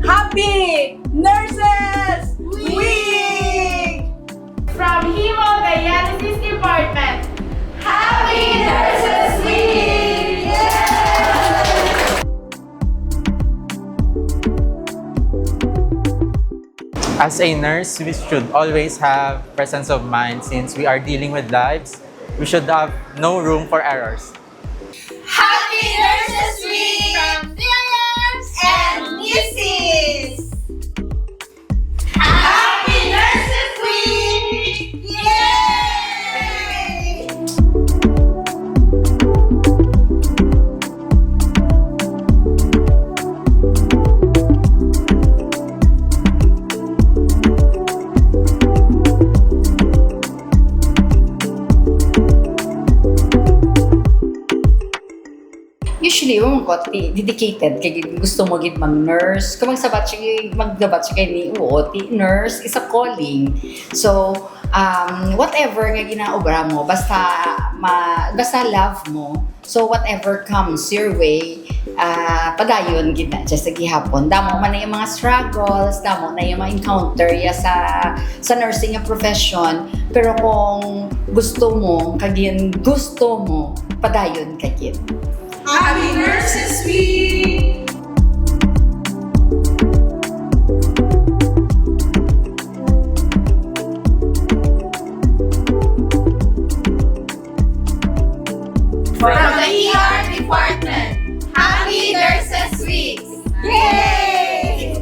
Happy Nurses Week! From Hemodialysis Department. Happy Nurses Week! As a nurse, we should always have presence of mind since we are dealing with lives. We should have no room for errors. Happy Nurses Week! From Williams And Mrs. Happy Nurses Week! Yay! Usually, yung ti dedicated kay gusto mo gid mag-nurse. Kung magsabat siya, magdabat siya kay ni ti nurse is a calling. So, whatever nga ginaobra mo, basta love mo. So, whatever comes your way, padayon gid na siya sa gihapon. Damo man na yung mga struggles, damo na yung mga encounter ya sa nursing nga profession. Pero kung gusto mo, padayon ka gid. Happy Nurses Week! From the ER Department, Happy Nurses Week! Yay!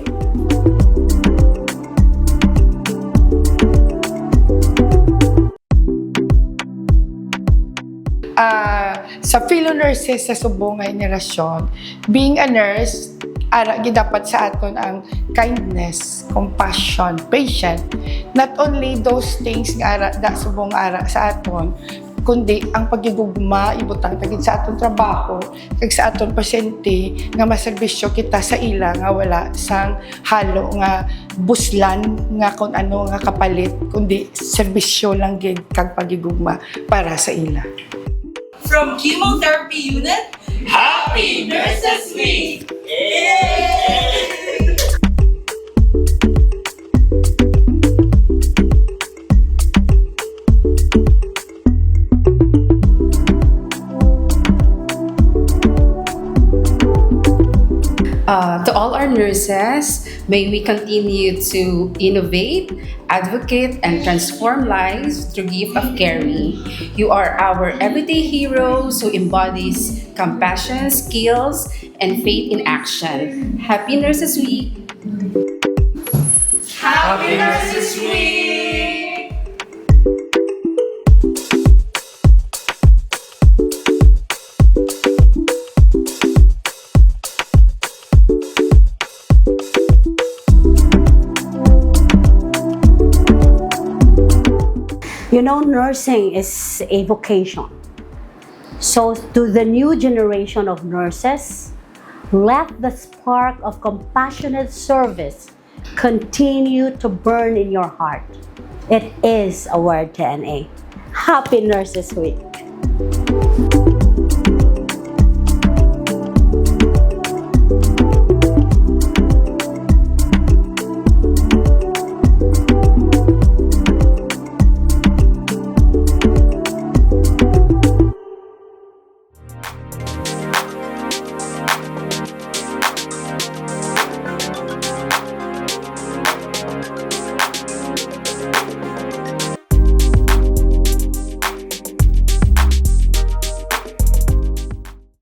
Sa fellow nurses sa subong nga henerasyon, being a nurse, ara gidapat sa aton ang kindness, compassion, patient. Not only those things nga ara da subong ara sa aton, kundi ang pagigugma ibutang tagid sa aton trabaho kag sa aton pasyente nga maserbisyo kita sa ila nga wala sang halo nga buslan nga kung ano nga kapalit, kundi serbisyo lang gid kag pagigugma para sa ila. From Chemotherapy Unit, Happy Nurses Week! Yay! To all our nurses, may we continue to innovate, advocate, and transform lives through gift of caring. You are our everyday heroes who embodies compassion, skills, and faith in action. Happy Nurses Week! Happy Nurses Week! You know, nursing is a vocation. So, to the new generation of nurses, let the spark of compassionate service continue to burn in your heart. It is our DNA. Happy Nurses Week!